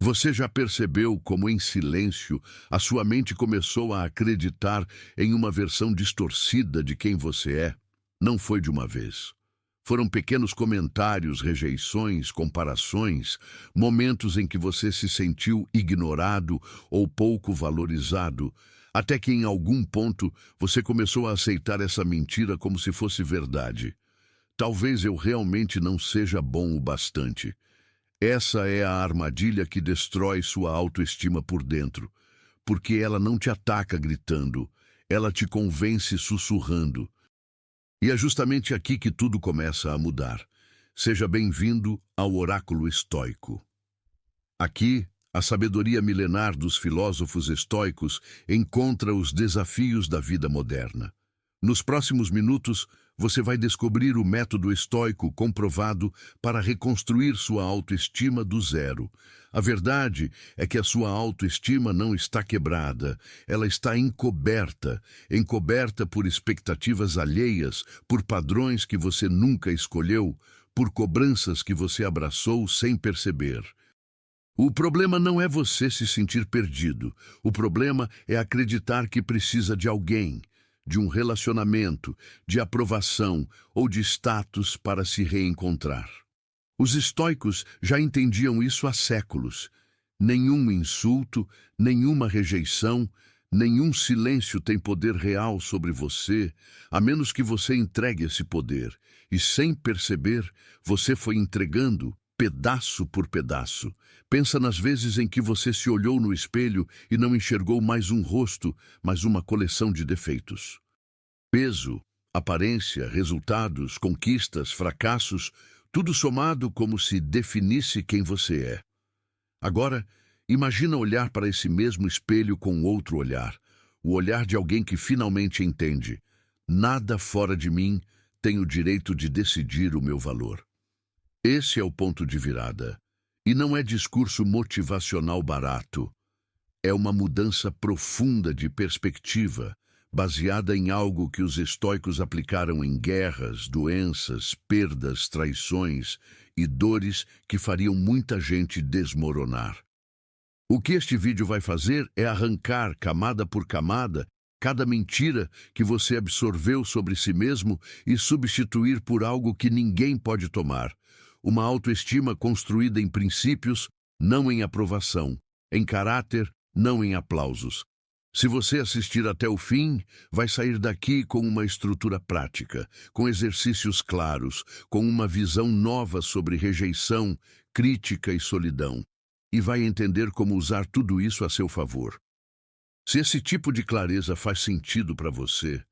Você já percebeu como, em silêncio, a sua mente começou a acreditar em uma versão distorcida de quem você é? Não foi de uma vez. Foram pequenos comentários, rejeições, comparações, momentos em que você se sentiu ignorado ou pouco valorizado, até que em algum ponto você começou a aceitar essa mentira como se fosse verdade. Talvez eu realmente não seja bom o bastante. Essa é a armadilha que destrói sua autoestima por dentro, porque ela não te ataca gritando, ela te convence sussurrando. E é justamente aqui que tudo começa a mudar. Seja bem-vindo ao Oráculo Estoico. Aqui, a sabedoria milenar dos filósofos estoicos encontra os desafios da vida moderna. Nos próximos minutos, você vai descobrir o método estoico comprovado para reconstruir sua autoestima do zero. A verdade é que a sua autoestima não está quebrada, ela está encoberta por expectativas alheias, por padrões que você nunca escolheu, por cobranças que você abraçou sem perceber. O problema não é você se sentir perdido. O problema é acreditar que precisa de alguém, de um relacionamento, de aprovação ou de status para se reencontrar. Os estoicos já entendiam isso há séculos. Nenhum insulto, nenhuma rejeição, nenhum silêncio tem poder real sobre você, a menos que você entregue esse poder. E sem perceber, você foi entregando pedaço por pedaço. Pensa nas vezes em que você se olhou no espelho e não enxergou mais um rosto, mas uma coleção de defeitos. Peso, aparência, resultados, conquistas, fracassos, tudo somado como se definisse quem você é. Agora, imagina olhar para esse mesmo espelho com outro olhar, o olhar de alguém que finalmente entende: nada fora de mim tem o direito de decidir o meu valor. Esse é o ponto de virada. E não é discurso motivacional barato. É uma mudança profunda de perspectiva, baseada em algo que os estoicos aplicaram em guerras, doenças, perdas, traições e dores que fariam muita gente desmoronar. O que este vídeo vai fazer é arrancar, camada por camada, cada mentira que você absorveu sobre si mesmo e substituir por algo que ninguém pode tomar. Uma autoestima construída em princípios, não em aprovação, em caráter, não em aplausos. Se você assistir até o fim, vai sair daqui com uma estrutura prática, com exercícios claros, com uma visão nova sobre rejeição, crítica e solidão, e vai entender como usar tudo isso a seu favor. Se esse tipo de clareza faz sentido para você,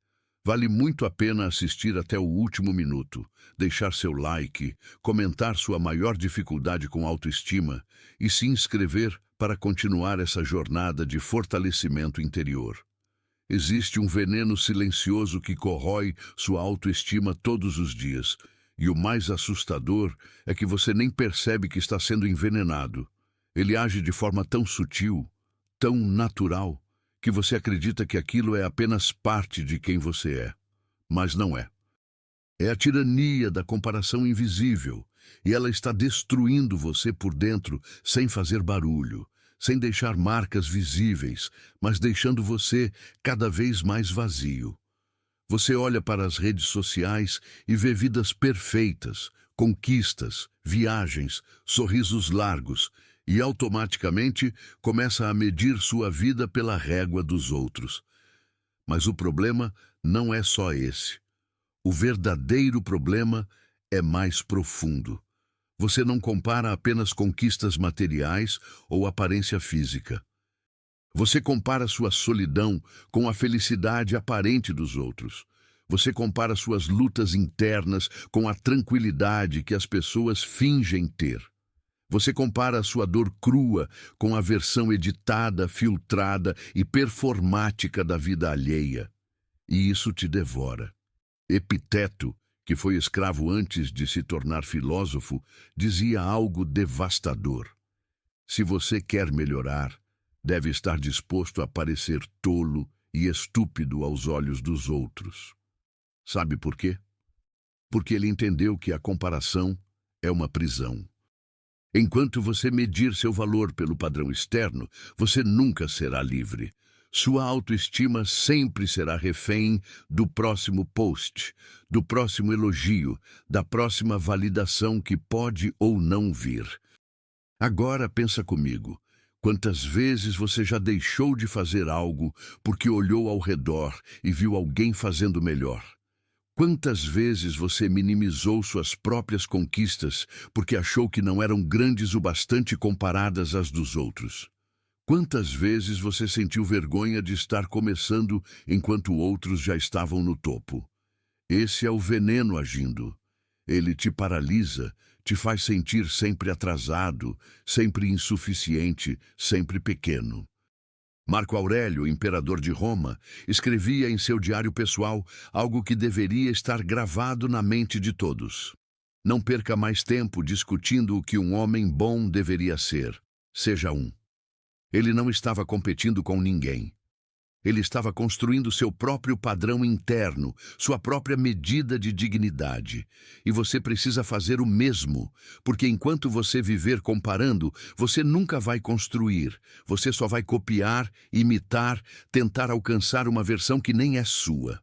vale muito a pena assistir até o último minuto, deixar seu like, comentar sua maior dificuldade com autoestima e se inscrever para continuar essa jornada de fortalecimento interior. Existe um veneno silencioso que corrói sua autoestima todos os dias, e o mais assustador é que você nem percebe que está sendo envenenado. Ele age de forma tão sutil, tão natural, que você acredita que aquilo é apenas parte de quem você é. Mas não é. É a tirania da comparação invisível, e ela está destruindo você por dentro sem fazer barulho, sem deixar marcas visíveis, mas deixando você cada vez mais vazio. Você olha para as redes sociais e vê vidas perfeitas, conquistas, viagens, sorrisos largos, e automaticamente começa a medir sua vida pela régua dos outros. Mas o problema não é só esse. O verdadeiro problema é mais profundo. Você não compara apenas conquistas materiais ou aparência física. Você compara sua solidão com a felicidade aparente dos outros. Você compara suas lutas internas com a tranquilidade que as pessoas fingem ter. Você compara a sua dor crua com a versão editada, filtrada e performática da vida alheia. E isso te devora. Epiteto, que foi escravo antes de se tornar filósofo, dizia algo devastador. Se você quer melhorar, deve estar disposto a parecer tolo e estúpido aos olhos dos outros. Sabe por quê? Porque ele entendeu que a comparação é uma prisão. Enquanto você medir seu valor pelo padrão externo, você nunca será livre. Sua autoestima sempre será refém do próximo post, do próximo elogio, da próxima validação que pode ou não vir. Agora pensa comigo. Quantas vezes você já deixou de fazer algo porque olhou ao redor e viu alguém fazendo melhor? Quantas vezes você minimizou suas próprias conquistas porque achou que não eram grandes o bastante comparadas às dos outros? Quantas vezes você sentiu vergonha de estar começando enquanto outros já estavam no topo? Esse é o veneno agindo. Ele te paralisa, te faz sentir sempre atrasado, sempre insuficiente, sempre pequeno. Marco Aurélio, imperador de Roma, escrevia em seu diário pessoal algo que deveria estar gravado na mente de todos. Não perca mais tempo discutindo o que um homem bom deveria ser. Seja um. Ele não estava competindo com ninguém. Ele estava construindo seu próprio padrão interno, sua própria medida de dignidade. E você precisa fazer o mesmo, porque enquanto você viver comparando, você nunca vai construir. Você só vai copiar, imitar, tentar alcançar uma versão que nem é sua.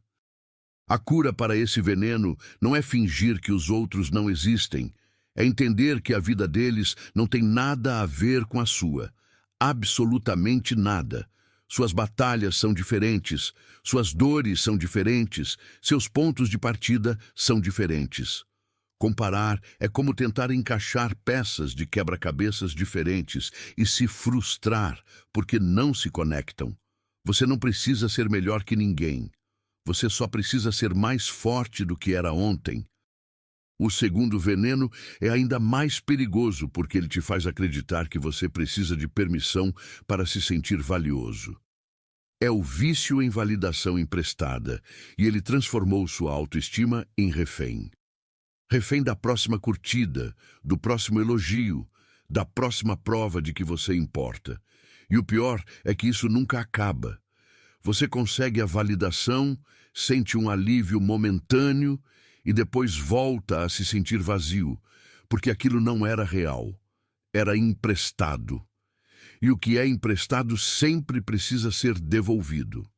A cura para esse veneno não é fingir que os outros não existem, é entender que a vida deles não tem nada a ver com a sua. Absolutamente nada. Suas batalhas são diferentes, suas dores são diferentes, seus pontos de partida são diferentes. Comparar é como tentar encaixar peças de quebra-cabeças diferentes e se frustrar porque não se conectam. Você não precisa ser melhor que ninguém. Você só precisa ser mais forte do que era ontem. O segundo veneno é ainda mais perigoso porque ele te faz acreditar que você precisa de permissão para se sentir valioso. É o vício em validação emprestada, e ele transformou sua autoestima em refém. Refém da próxima curtida, do próximo elogio, da próxima prova de que você importa. E o pior é que isso nunca acaba. Você consegue a validação, sente um alívio momentâneo, e depois volta a se sentir vazio, porque aquilo não era real, era emprestado. E o que é emprestado sempre precisa ser devolvido.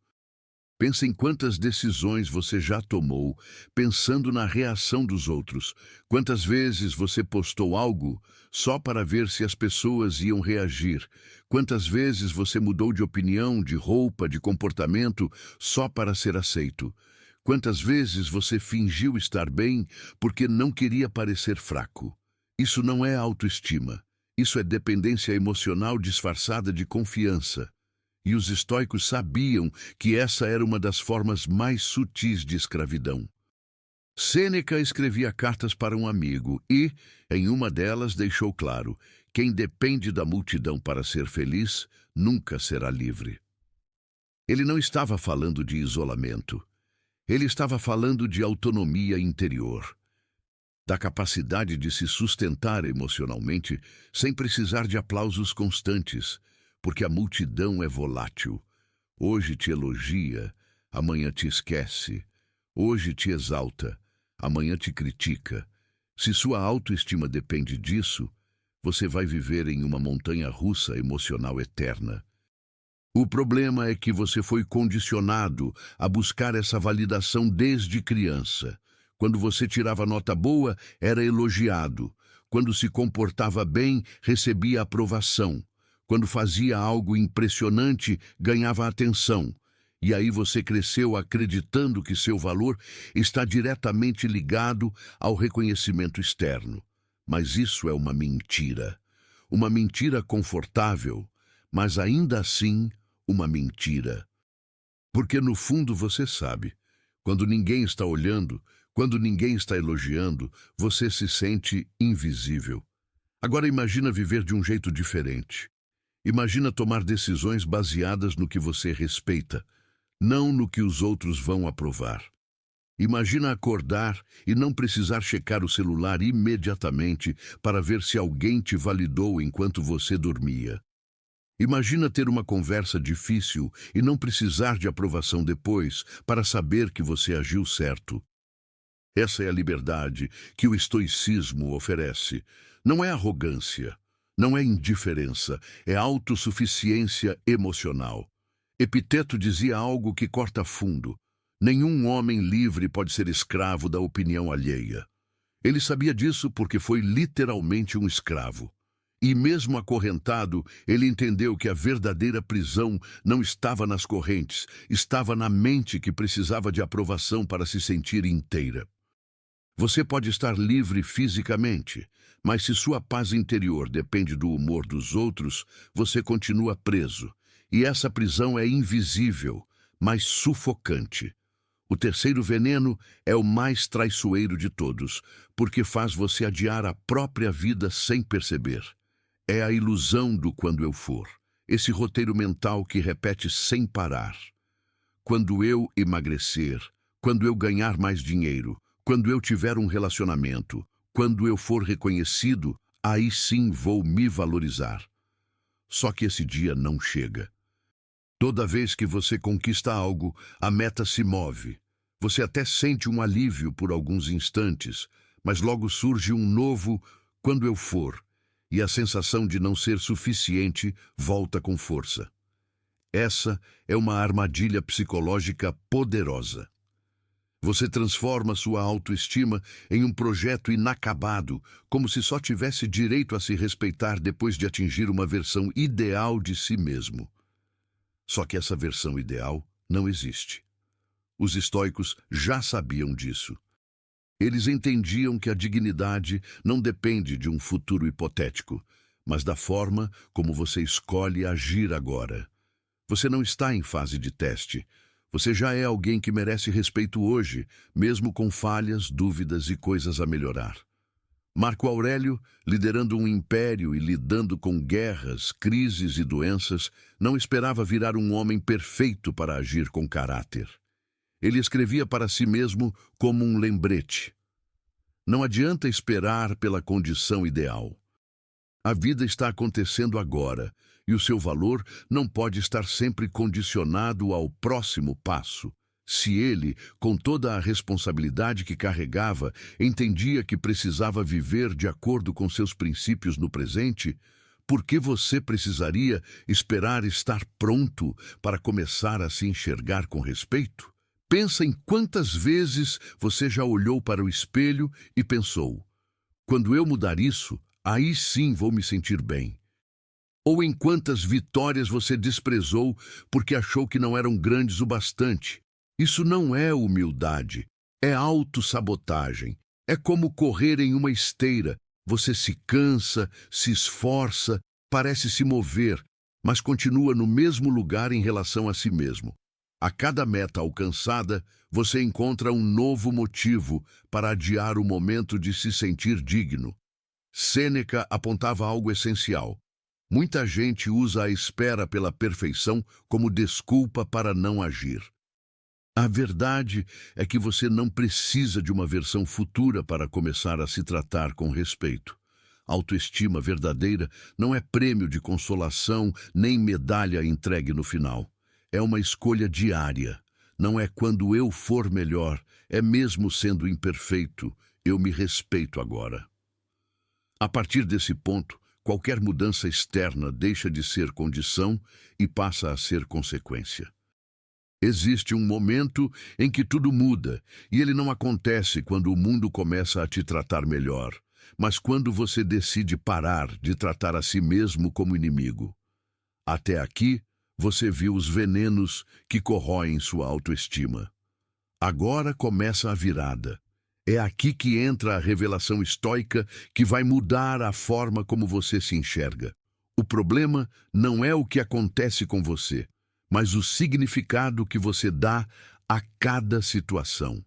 Pensa em quantas decisões você já tomou, pensando na reação dos outros. Quantas vezes você postou algo só para ver se as pessoas iam reagir. Quantas vezes você mudou de opinião, de roupa, de comportamento, só para ser aceito. Quantas vezes você fingiu estar bem porque não queria parecer fraco? Isso não é autoestima. Isso é dependência emocional disfarçada de confiança. E os estoicos sabiam que essa era uma das formas mais sutis de escravidão. Sêneca escrevia cartas para um amigo e, em uma delas, deixou claro: quem depende da multidão para ser feliz, nunca será livre. Ele não estava falando de isolamento. Ele estava falando de autonomia interior, da capacidade de se sustentar emocionalmente sem precisar de aplausos constantes, porque a multidão é volátil. Hoje te elogia, amanhã te esquece. Hoje te exalta, amanhã te critica. Se sua autoestima depende disso, você vai viver em uma montanha-russa emocional eterna. O problema é que você foi condicionado a buscar essa validação desde criança. Quando você tirava nota boa, era elogiado. Quando se comportava bem, recebia aprovação. Quando fazia algo impressionante, ganhava atenção. E aí você cresceu acreditando que seu valor está diretamente ligado ao reconhecimento externo. Mas isso é uma mentira. Uma mentira confortável, mas ainda assim uma mentira. Porque no fundo você sabe, quando ninguém está olhando, quando ninguém está elogiando, você se sente invisível. Agora imagina viver de um jeito diferente. Imagina tomar decisões baseadas no que você respeita, não no que os outros vão aprovar. Imagina acordar e não precisar checar o celular imediatamente para ver se alguém te validou enquanto você dormia. Imagina ter uma conversa difícil e não precisar de aprovação depois para saber que você agiu certo. Essa é a liberdade que o estoicismo oferece. Não é arrogância, não é indiferença, é autossuficiência emocional. Epiteto dizia algo que corta fundo. Nenhum homem livre pode ser escravo da opinião alheia. Ele sabia disso porque foi literalmente um escravo. E mesmo acorrentado, ele entendeu que a verdadeira prisão não estava nas correntes, estava na mente que precisava de aprovação para se sentir inteira. Você pode estar livre fisicamente, mas se sua paz interior depende do humor dos outros, você continua preso. E essa prisão é invisível, mas sufocante. O terceiro veneno é o mais traiçoeiro de todos, porque faz você adiar a própria vida sem perceber. É a ilusão do quando eu for, esse roteiro mental que repete sem parar. Quando eu emagrecer, quando eu ganhar mais dinheiro, quando eu tiver um relacionamento, quando eu for reconhecido, aí sim vou me valorizar. Só que esse dia não chega. Toda vez que você conquista algo, a meta se move. Você até sente um alívio por alguns instantes, mas logo surge um novo quando eu for, e a sensação de não ser suficiente volta com força. Essa é uma armadilha psicológica poderosa. Você transforma sua autoestima em um projeto inacabado, como se só tivesse direito a se respeitar depois de atingir uma versão ideal de si mesmo. Só que essa versão ideal não existe. Os estoicos já sabiam disso. Eles entendiam que a dignidade não depende de um futuro hipotético, mas da forma como você escolhe agir agora. Você não está em fase de teste. Você já é alguém que merece respeito hoje, mesmo com falhas, dúvidas e coisas a melhorar. Marco Aurélio, liderando um império e lidando com guerras, crises e doenças, não esperava virar um homem perfeito para agir com caráter. Ele escrevia para si mesmo como um lembrete. Não adianta esperar pela condição ideal. A vida está acontecendo agora, e o seu valor não pode estar sempre condicionado ao próximo passo. Se ele, com toda a responsabilidade que carregava, entendia que precisava viver de acordo com seus princípios no presente, por que você precisaria esperar estar pronto para começar a se enxergar com respeito? Pensa em quantas vezes você já olhou para o espelho e pensou: quando eu mudar isso, aí sim vou me sentir bem. Ou em quantas vitórias você desprezou porque achou que não eram grandes o bastante. Isso não é humildade, é autossabotagem. É como correr em uma esteira. Você se cansa, se esforça, parece se mover, mas continua no mesmo lugar em relação a si mesmo. A cada meta alcançada, você encontra um novo motivo para adiar o momento de se sentir digno. Sêneca apontava algo essencial. Muita gente usa a espera pela perfeição como desculpa para não agir. A verdade é que você não precisa de uma versão futura para começar a se tratar com respeito. Autoestima verdadeira não é prêmio de consolação nem medalha entregue no final. É uma escolha diária. Não é quando eu for melhor, é mesmo sendo imperfeito, eu me respeito agora. A partir desse ponto, qualquer mudança externa deixa de ser condição e passa a ser consequência. Existe um momento em que tudo muda, e ele não acontece quando o mundo começa a te tratar melhor, mas quando você decide parar de tratar a si mesmo como inimigo. Até aqui, você viu os venenos que corroem sua autoestima. Agora começa a virada. É aqui que entra a revelação estoica que vai mudar a forma como você se enxerga. O problema não é o que acontece com você, mas o significado que você dá a cada situação.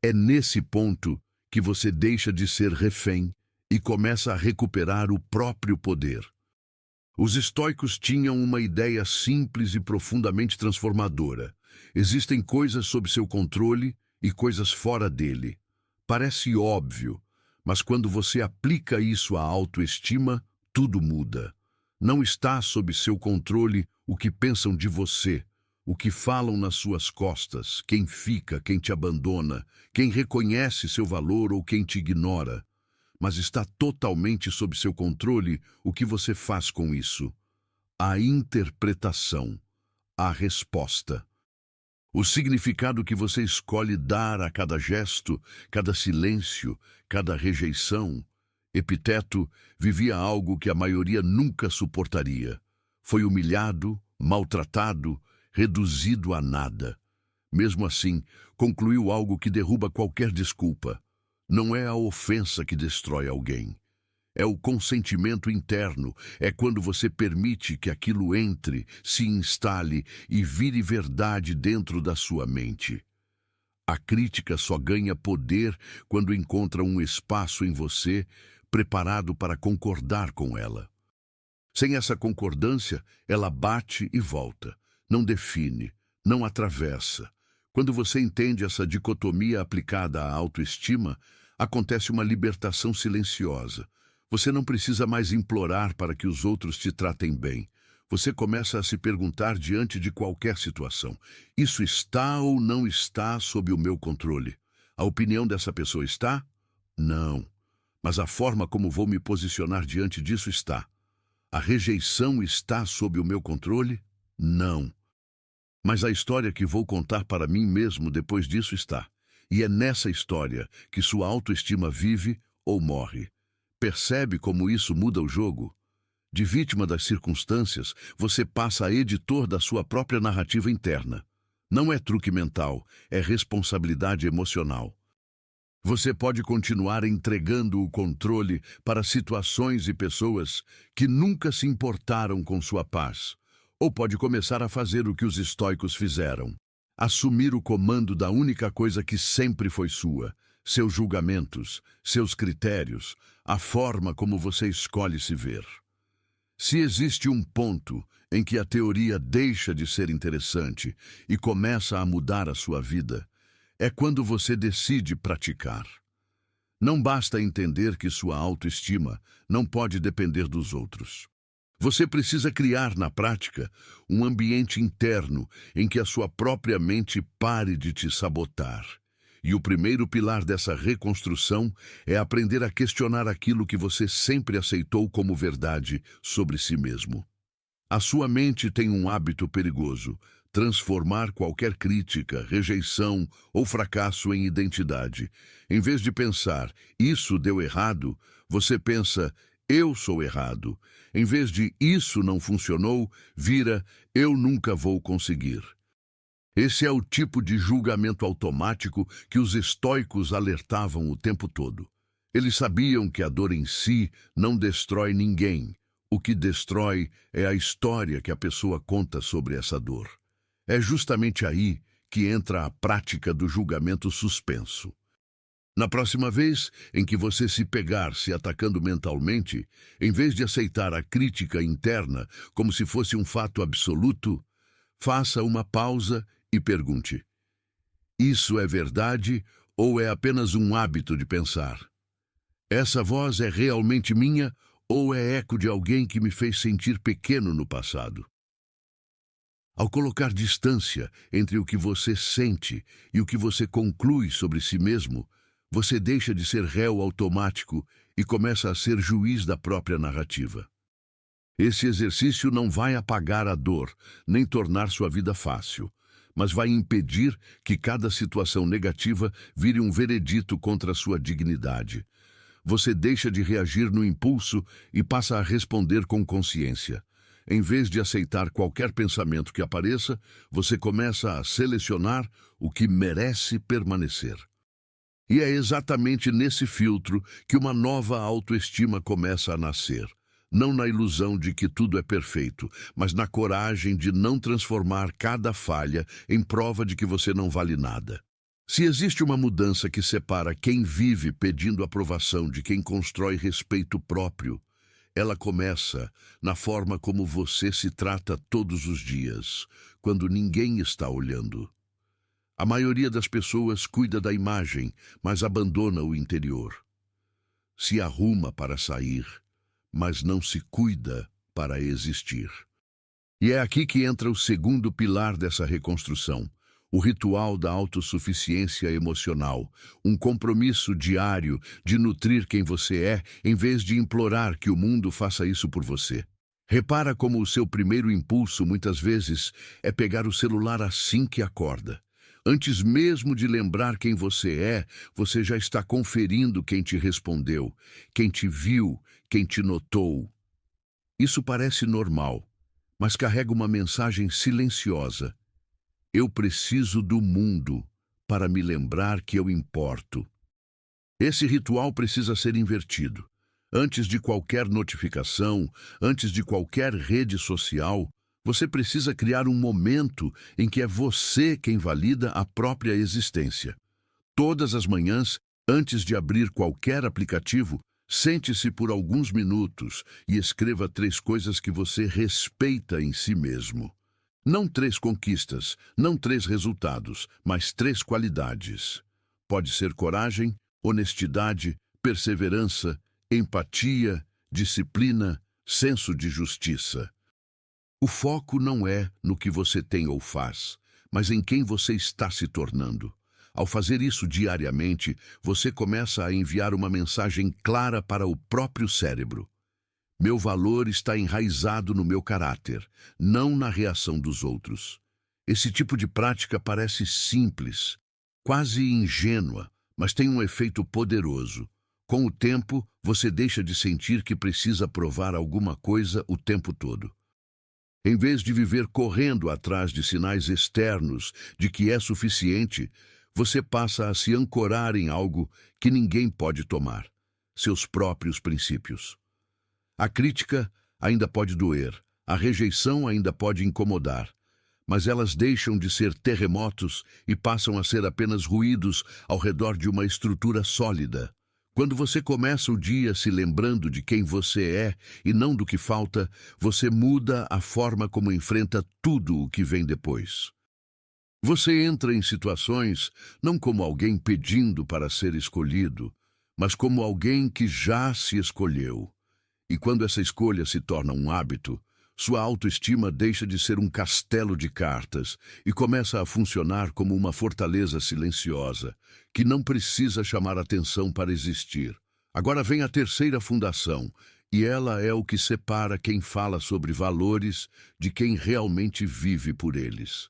É nesse ponto que você deixa de ser refém e começa a recuperar o próprio poder. Os estoicos tinham uma ideia simples e profundamente transformadora. Existem coisas sob seu controle e coisas fora dele. Parece óbvio, mas quando você aplica isso à autoestima, tudo muda. Não está sob seu controle o que pensam de você, o que falam nas suas costas, quem fica, quem te abandona, quem reconhece seu valor ou quem te ignora. mas está totalmente sob seu controle o que você faz com isso. A interpretação, a resposta. O significado que você escolhe dar a cada gesto, cada silêncio, cada rejeição. Epiteto vivia algo que a maioria nunca suportaria. Foi humilhado, maltratado, reduzido a nada. Mesmo assim, concluiu algo que derruba qualquer desculpa. Não é a ofensa que destrói alguém. É o consentimento interno, é quando você permite que aquilo entre, se instale e vire verdade dentro da sua mente. A crítica só ganha poder quando encontra um espaço em você preparado para concordar com ela. Sem essa concordância, ela bate e volta, não define, não atravessa. Quando você entende essa dicotomia aplicada à autoestima, acontece uma libertação silenciosa. Você não precisa mais implorar para que os outros te tratem bem. Você começa a se perguntar diante de qualquer situação: isso está ou não está sob o meu controle? A opinião dessa pessoa está? Não. Mas a forma como vou me posicionar diante disso está. A rejeição está sob o meu controle? Não. Mas a história que vou contar para mim mesmo depois disso está. E é nessa história que sua autoestima vive ou morre. Percebe como isso muda o jogo? De vítima das circunstâncias, você passa a editor da sua própria narrativa interna. Não é truque mental, é responsabilidade emocional. Você pode continuar entregando o controle para situações e pessoas que nunca se importaram com sua paz. Ou pode começar a fazer o que os estoicos fizeram. Assumir o comando da única coisa que sempre foi sua. Seus julgamentos, seus critérios, a forma como você escolhe se ver. Se existe um ponto em que a teoria deixa de ser interessante e começa a mudar a sua vida, é quando você decide praticar. Não basta entender que sua autoestima não pode depender dos outros. Você precisa criar na prática um ambiente interno em que a sua própria mente pare de te sabotar. E o primeiro pilar dessa reconstrução é aprender a questionar aquilo que você sempre aceitou como verdade sobre si mesmo. A sua mente tem um hábito perigoso: transformar qualquer crítica, rejeição ou fracasso em identidade. Em vez de pensar, isso deu errado, você pensa, eu sou errado. Em vez de isso não funcionou, vira, eu nunca vou conseguir. Esse é o tipo de julgamento automático que os estoicos alertavam o tempo todo. Eles sabiam que a dor em si não destrói ninguém. O que destrói é a história que a pessoa conta sobre essa dor. É justamente aí que entra a prática do julgamento suspenso. Na próxima vez em que você se pegar se atacando mentalmente, em vez de aceitar a crítica interna como se fosse um fato absoluto, faça uma pausa e pergunte: isso é verdade ou é apenas um hábito de pensar? Essa voz é realmente minha ou é eco de alguém que me fez sentir pequeno no passado? Ao colocar distância entre o que você sente e o que você conclui sobre si mesmo, você deixa de ser réu automático e começa a ser juiz da própria narrativa. Esse exercício não vai apagar a dor, nem tornar sua vida fácil, mas vai impedir que cada situação negativa vire um veredito contra a sua dignidade. Você deixa de reagir no impulso e passa a responder com consciência. Em vez de aceitar qualquer pensamento que apareça, você começa a selecionar o que merece permanecer. E é exatamente nesse filtro que uma nova autoestima começa a nascer. Não na ilusão de que tudo é perfeito, mas na coragem de não transformar cada falha em prova de que você não vale nada. Se existe uma mudança que separa quem vive pedindo aprovação de quem constrói respeito próprio, ela começa na forma como você se trata todos os dias, quando ninguém está olhando. A maioria das pessoas cuida da imagem, mas abandona o interior. Se arruma para sair, mas não se cuida para existir. E é aqui que entra o segundo pilar dessa reconstrução, O ritual da autossuficiência emocional, um compromisso diário de nutrir quem você é, em vez de implorar que o mundo faça isso por você. Repara como o seu primeiro impulso, muitas vezes, é pegar o celular assim que acorda. Antes mesmo de lembrar quem você é, você já está conferindo quem te respondeu, quem te viu, quem te notou. Isso parece normal, mas carrega uma mensagem silenciosa. Eu preciso do mundo para me lembrar que eu importo. Esse ritual precisa ser invertido. Antes de qualquer notificação, antes de qualquer rede social, você precisa criar um momento em que é você quem valida a própria existência. Todas as manhãs, antes de abrir qualquer aplicativo, sente-se por alguns minutos e escreva 3 coisas que você respeita em si mesmo. Não 3 conquistas, não 3 resultados, mas 3 qualidades. Pode ser coragem, honestidade, perseverança, empatia, disciplina, senso de justiça. O foco não é no que você tem ou faz, mas em quem você está se tornando. Ao fazer isso diariamente, você começa a enviar uma mensagem clara para o próprio cérebro. Meu valor está enraizado no meu caráter, não na reação dos outros. Esse tipo de prática parece simples, quase ingênua, mas tem um efeito poderoso. Com o tempo, você deixa de sentir que precisa provar alguma coisa o tempo todo. Em vez de viver correndo atrás de sinais externos de que é suficiente, você passa a se ancorar em algo que ninguém pode tomar, seus próprios princípios. A crítica ainda pode doer, a rejeição ainda pode incomodar, mas elas deixam de ser terremotos e passam a ser apenas ruídos ao redor de uma estrutura sólida. Quando você começa o dia se lembrando de quem você é e não do que falta, você muda a forma como enfrenta tudo o que vem depois. Você entra em situações não como alguém pedindo para ser escolhido, mas como alguém que já se escolheu. E quando essa escolha se torna um hábito, sua autoestima deixa de ser um castelo de cartas e começa a funcionar como uma fortaleza silenciosa, que não precisa chamar atenção para existir. Agora vem a terceira fundação, e ela é o que separa quem fala sobre valores de quem realmente vive por eles.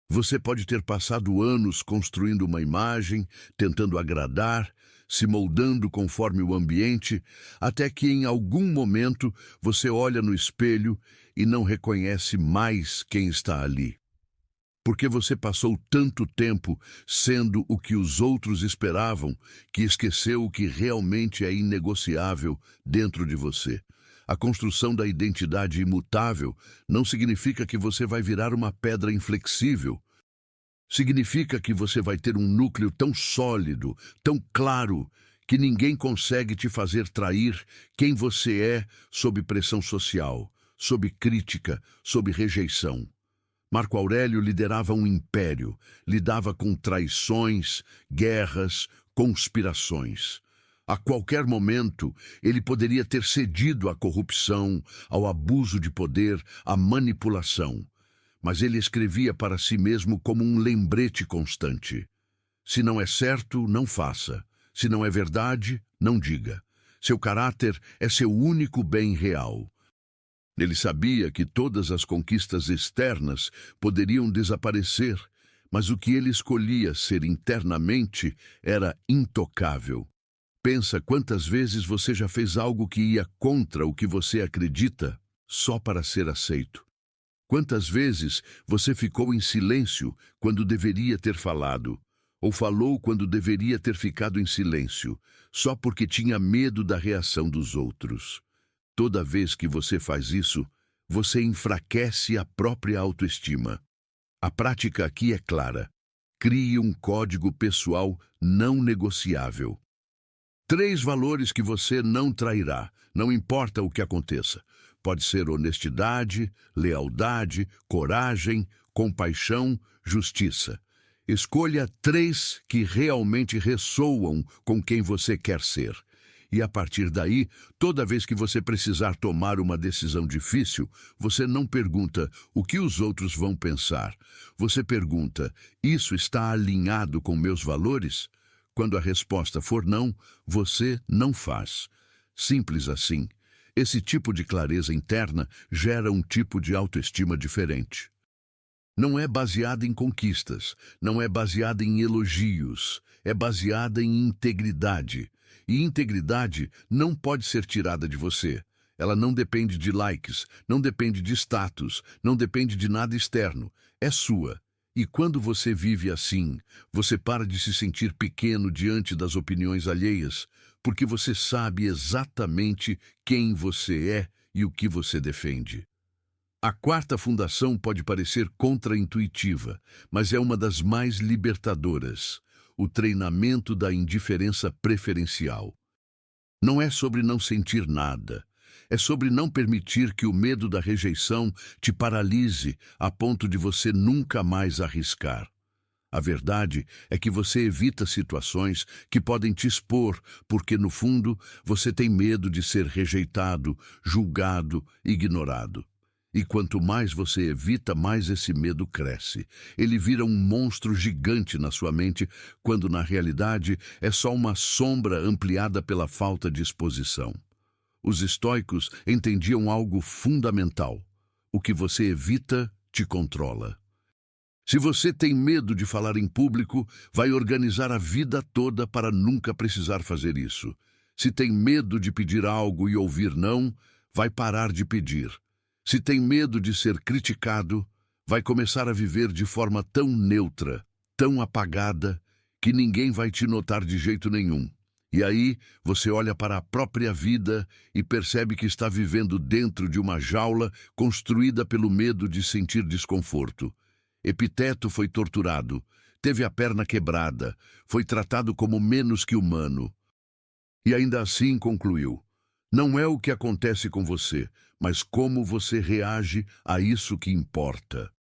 Você pode ter passado anos construindo uma imagem, tentando agradar, se moldando conforme o ambiente, até que em algum momento você olha no espelho e não reconhece mais quem está ali. Porque você passou tanto tempo sendo o que os outros esperavam, que esqueceu o que realmente é inegociável dentro de você. A construção da identidade imutável não significa que você vai virar uma pedra inflexível. Significa que você vai ter um núcleo tão sólido, tão claro, que ninguém consegue te fazer trair quem você é sob pressão social, sob crítica, sob rejeição. Marco Aurélio liderava um império, lidava com traições, guerras, conspirações. A qualquer momento, ele poderia ter cedido à corrupção, ao abuso de poder, à manipulação. Mas ele escrevia para si mesmo como um lembrete constante. Se não é certo, não faça. Se não é verdade, não diga. Seu caráter é seu único bem real. Ele sabia que todas as conquistas externas poderiam desaparecer, mas o que ele escolhia ser internamente era intocável. Pensa quantas vezes você já fez algo que ia contra o que você acredita, só para ser aceito. Quantas vezes você ficou em silêncio quando deveria ter falado, ou falou quando deveria ter ficado em silêncio, só porque tinha medo da reação dos outros. Toda vez que você faz isso, você enfraquece a própria autoestima. A prática aqui é clara. Crie um código pessoal não negociável. 3 valores que você não trairá, não importa o que aconteça. Pode ser honestidade, lealdade, coragem, compaixão, justiça. Escolha 3 que realmente ressoam com quem você quer ser. E a partir daí, toda vez que você precisar tomar uma decisão difícil, você não pergunta o que os outros vão pensar. Você pergunta, isso está alinhado com meus valores? Quando a resposta for não, você não faz. Simples assim. Esse tipo de clareza interna gera um tipo de autoestima diferente. Não é baseada em conquistas, não é baseada em elogios, é baseada em integridade. E integridade não pode ser tirada de você. Ela não depende de likes, não depende de status, não depende de nada externo. É sua. E quando você vive assim, você para de se sentir pequeno diante das opiniões alheias, porque você sabe exatamente quem você é e o que você defende. A quarta fundação pode parecer contraintuitiva, mas é uma das mais libertadoras: o treinamento da indiferença preferencial. Não é sobre não sentir nada. É sobre não permitir que o medo da rejeição te paralise a ponto de você nunca mais arriscar. A verdade é que você evita situações que podem te expor, porque, no fundo, você tem medo de ser rejeitado, julgado, ignorado. E quanto mais você evita, mais esse medo cresce. Ele vira um monstro gigante na sua mente, quando na realidade é só uma sombra ampliada pela falta de exposição. Os estoicos entendiam algo fundamental: o que você evita te controla. Se você tem medo de falar em público, vai organizar a vida toda para nunca precisar fazer isso. Se tem medo de pedir algo e ouvir não, vai parar de pedir. Se tem medo de ser criticado, vai começar a viver de forma tão neutra, tão apagada, que ninguém vai te notar de jeito nenhum. E aí, você olha para a própria vida e percebe que está vivendo dentro de uma jaula construída pelo medo de sentir desconforto. Epiteto foi torturado, teve a perna quebrada, foi tratado como menos que humano. E ainda assim concluiu: não é o que acontece com você, mas como você reage a isso que importa.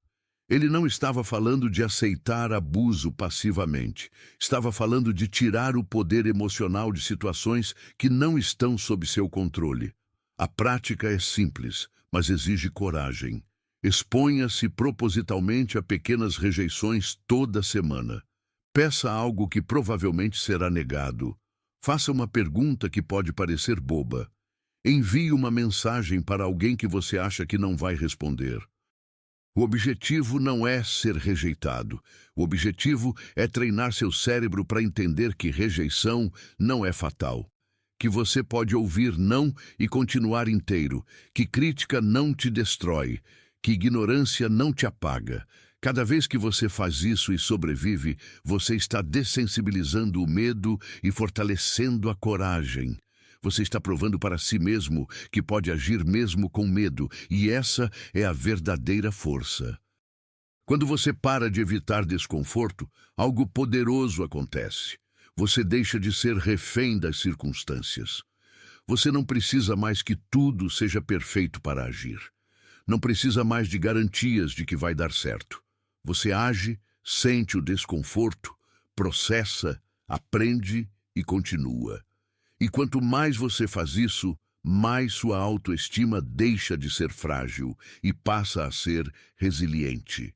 Ele não estava falando de aceitar abuso passivamente. Estava falando de tirar o poder emocional de situações que não estão sob seu controle. A prática é simples, mas exige coragem. Exponha-se propositalmente a pequenas rejeições toda semana. Peça algo que provavelmente será negado. Faça uma pergunta que pode parecer boba. Envie uma mensagem para alguém que você acha que não vai responder. O objetivo não é ser rejeitado. O objetivo é treinar seu cérebro para entender que rejeição não é fatal. Que você pode ouvir não e continuar inteiro. Que crítica não te destrói. Que ignorância não te apaga. Cada vez que você faz isso e sobrevive, você está dessensibilizando o medo e fortalecendo a coragem. Você está provando para si mesmo que pode agir mesmo com medo, e essa é a verdadeira força. Quando você para de evitar desconforto, algo poderoso acontece. Você deixa de ser refém das circunstâncias. Você não precisa mais que tudo seja perfeito para agir. Não precisa mais de garantias de que vai dar certo. Você age, sente o desconforto, processa, aprende e continua. E quanto mais você faz isso, mais sua autoestima deixa de ser frágil e passa a ser resiliente.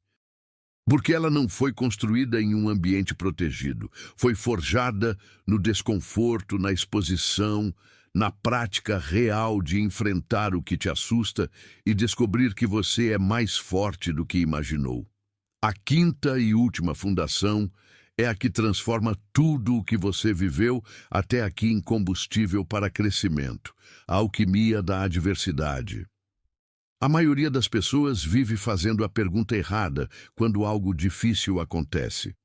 Porque ela não foi construída em um ambiente protegido, foi forjada no desconforto, na exposição, na prática real de enfrentar o que te assusta e descobrir que você é mais forte do que imaginou. A quinta e última fundação é a que transforma tudo o que você viveu até aqui em combustível para crescimento, a alquimia da adversidade. A maioria das pessoas vive fazendo a pergunta errada quando algo difícil acontece.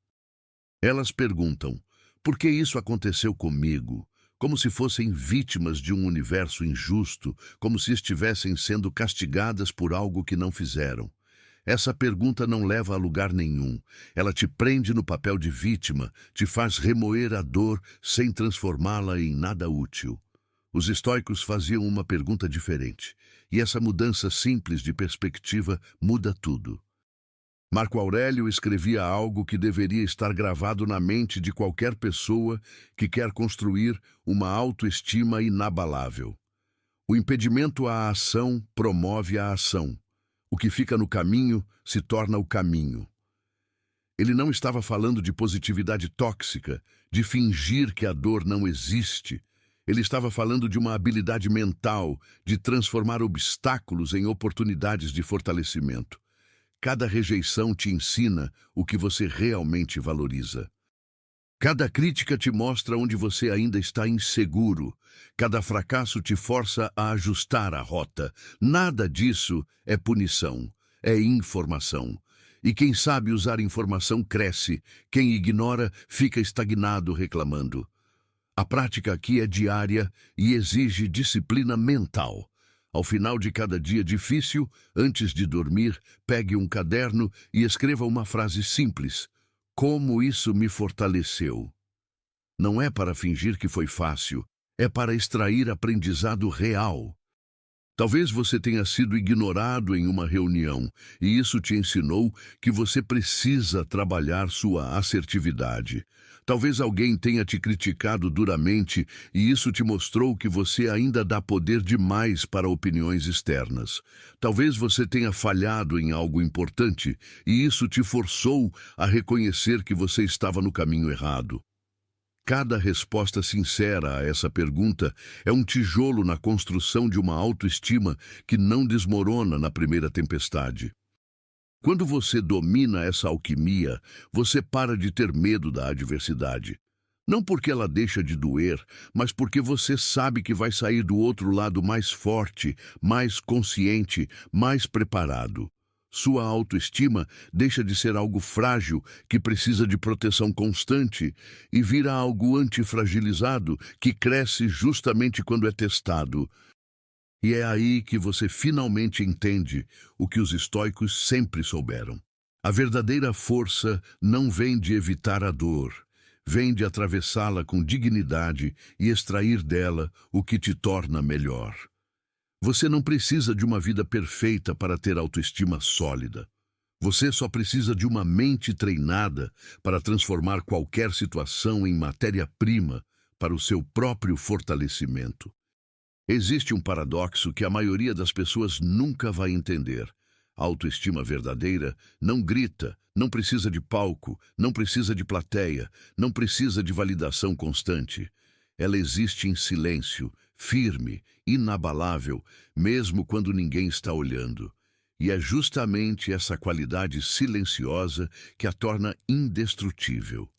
Elas perguntam: por que isso aconteceu comigo? Como se fossem vítimas de um universo injusto, como se estivessem sendo castigadas por algo que não fizeram. Essa pergunta não leva a lugar nenhum. Ela te prende no papel de vítima, te faz remoer a dor sem transformá-la em nada útil. Os estoicos faziam uma pergunta diferente, e essa mudança simples de perspectiva muda tudo. Marco Aurélio escrevia algo que deveria estar gravado na mente de qualquer pessoa que quer construir uma autoestima inabalável. O impedimento à ação promove a ação. O que fica no caminho se torna o caminho. Ele não estava falando de positividade tóxica, de fingir que a dor não existe. Ele estava falando de uma habilidade mental, de transformar obstáculos em oportunidades de fortalecimento. Cada rejeição te ensina o que você realmente valoriza. Cada crítica te mostra onde você ainda está inseguro. Cada fracasso te força a ajustar a rota. Nada disso é punição, é informação. E quem sabe usar informação cresce, quem ignora fica estagnado reclamando. A prática aqui é diária e exige disciplina mental. Ao final de cada dia difícil, antes de dormir, pegue um caderno e escreva uma frase simples. Como isso me fortaleceu? Não é para fingir que foi fácil, é para extrair aprendizado real. Talvez você tenha sido ignorado em uma reunião, e isso te ensinou que você precisa trabalhar sua assertividade. Talvez alguém tenha te criticado duramente, e isso te mostrou que você ainda dá poder demais para opiniões externas. Talvez você tenha falhado em algo importante, e isso te forçou a reconhecer que você estava no caminho errado. Cada resposta sincera a essa pergunta é um tijolo na construção de uma autoestima que não desmorona na primeira tempestade. Quando você domina essa alquimia, você para de ter medo da adversidade. Não porque ela deixa de doer, mas porque você sabe que vai sair do outro lado mais forte, mais consciente, mais preparado. Sua autoestima deixa de ser algo frágil, que precisa de proteção constante, e vira algo antifragilizado, que cresce justamente quando é testado. E é aí que você finalmente entende o que os estoicos sempre souberam. A verdadeira força não vem de evitar a dor, vem de atravessá-la com dignidade e extrair dela o que te torna melhor. Você não precisa de uma vida perfeita para ter autoestima sólida. Você só precisa de uma mente treinada para transformar qualquer situação em matéria-prima para o seu próprio fortalecimento. Existe um paradoxo que a maioria das pessoas nunca vai entender. A autoestima verdadeira não grita, não precisa de palco, não precisa de plateia, não precisa de validação constante. Ela existe em silêncio, firme, inabalável, mesmo quando ninguém está olhando. E é justamente essa qualidade silenciosa que a torna indestrutível.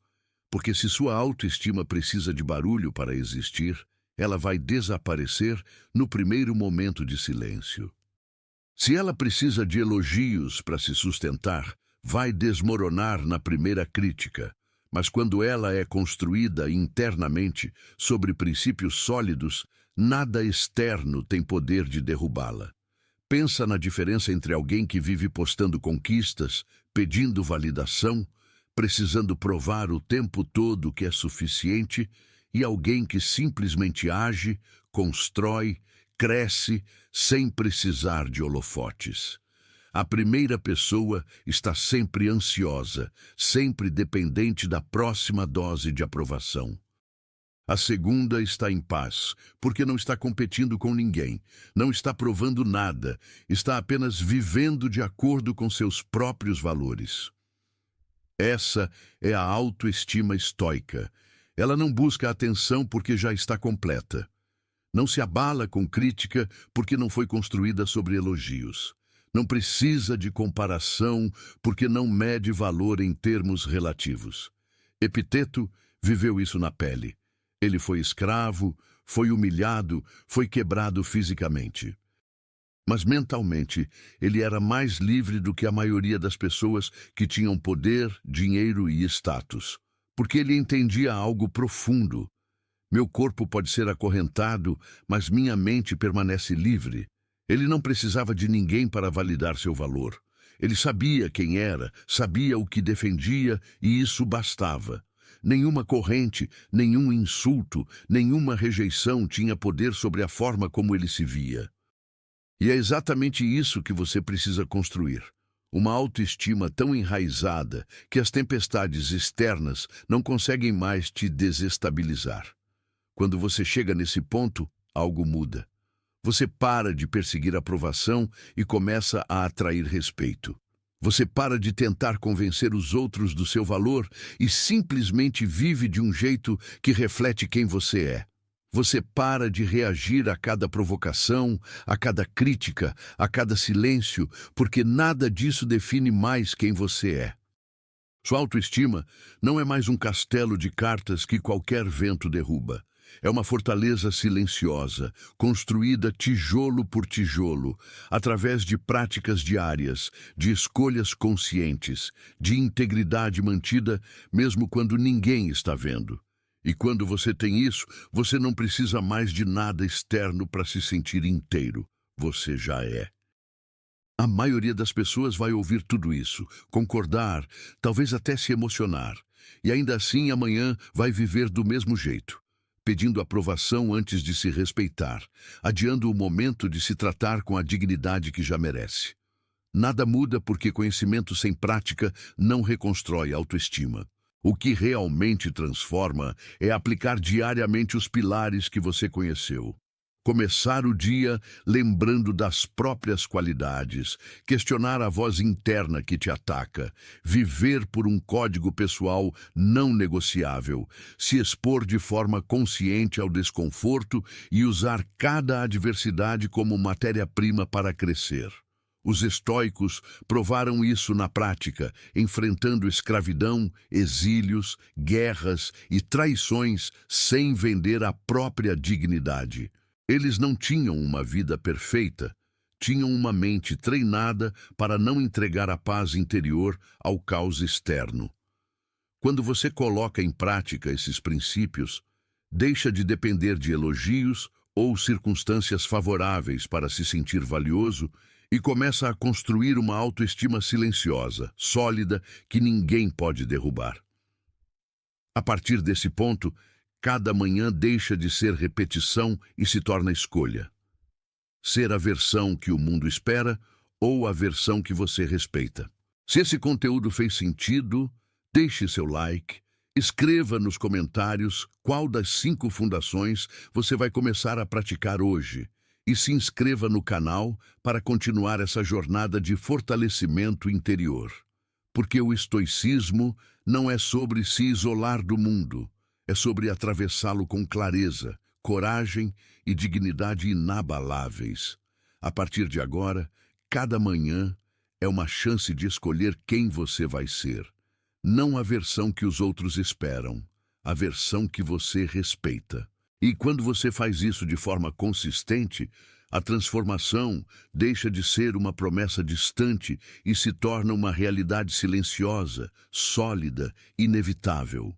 Porque se sua autoestima precisa de barulho para existir, ela vai desaparecer no primeiro momento de silêncio. Se ela precisa de elogios para se sustentar, vai desmoronar na primeira crítica. Mas quando ela é construída internamente sobre princípios sólidos, nada externo tem poder de derrubá-la. Pensa na diferença entre alguém que vive postando conquistas, pedindo validação, precisando provar o tempo todo que é suficiente, e alguém que simplesmente age, constrói, cresce, sem precisar de holofotes. A primeira pessoa está sempre ansiosa, sempre dependente da próxima dose de aprovação. A segunda está em paz, porque não está competindo com ninguém, não está provando nada, está apenas vivendo de acordo com seus próprios valores. Essa é a autoestima estoica. Ela não busca atenção porque já está completa. Não se abala com crítica porque não foi construída sobre elogios. Não precisa de comparação porque não mede valor em termos relativos. Epiteto viveu isso na pele. Ele foi escravo, foi humilhado, foi quebrado fisicamente. Mas mentalmente, ele era mais livre do que a maioria das pessoas que tinham poder, dinheiro e status. Porque ele entendia algo profundo. Meu corpo pode ser acorrentado, mas minha mente permanece livre. Ele não precisava de ninguém para validar seu valor. Ele sabia quem era, sabia o que defendia, e isso bastava. Nenhuma corrente, nenhum insulto, nenhuma rejeição tinha poder sobre a forma como ele se via. E é exatamente isso que você precisa construir. Uma autoestima tão enraizada que as tempestades externas não conseguem mais te desestabilizar. Quando você chega nesse ponto, algo muda. Você para de perseguir aprovação e começa a atrair respeito. Você para de tentar convencer os outros do seu valor e simplesmente vive de um jeito que reflete quem você é. Você para de reagir a cada provocação, a cada crítica, a cada silêncio, porque nada disso define mais quem você é. Sua autoestima não é mais um castelo de cartas que qualquer vento derruba. É uma fortaleza silenciosa, construída tijolo por tijolo, através de práticas diárias, de escolhas conscientes, de integridade mantida mesmo quando ninguém está vendo. E quando você tem isso, você não precisa mais de nada externo para se sentir inteiro. Você já é. A maioria das pessoas vai ouvir tudo isso, concordar, talvez até se emocionar. E ainda assim amanhã vai viver do mesmo jeito, pedindo aprovação antes de se respeitar, adiando o momento de se tratar com a dignidade que já merece. Nada muda porque conhecimento sem prática não reconstrói autoestima. O que realmente transforma é aplicar diariamente os pilares que você conheceu. Começar o dia lembrando das próprias qualidades, questionar a voz interna que te ataca, viver por um código pessoal não negociável, se expor de forma consciente ao desconforto e usar cada adversidade como matéria-prima para crescer. Os estoicos provaram isso na prática, enfrentando escravidão, exílios, guerras e traições sem vender a própria dignidade. Eles não tinham uma vida perfeita, tinham uma mente treinada para não entregar a paz interior ao caos externo. Quando você coloca em prática esses princípios, deixa de depender de elogios ou circunstâncias favoráveis para se sentir valioso e começa a construir uma autoestima silenciosa, sólida, que ninguém pode derrubar. A partir desse ponto, cada manhã deixa de ser repetição e se torna escolha. Ser a versão que o mundo espera ou a versão que você respeita. Se esse conteúdo fez sentido, deixe seu like, escreva nos comentários qual das 5 fundações você vai começar a praticar hoje e se inscreva no canal para continuar essa jornada de fortalecimento interior. Porque o estoicismo não é sobre se isolar do mundo, é sobre atravessá-lo com clareza, coragem e dignidade inabaláveis. A partir de agora, cada manhã é uma chance de escolher quem você vai ser. Não a versão que os outros esperam, a versão que você respeita. E quando você faz isso de forma consistente, a transformação deixa de ser uma promessa distante e se torna uma realidade silenciosa, sólida, inevitável.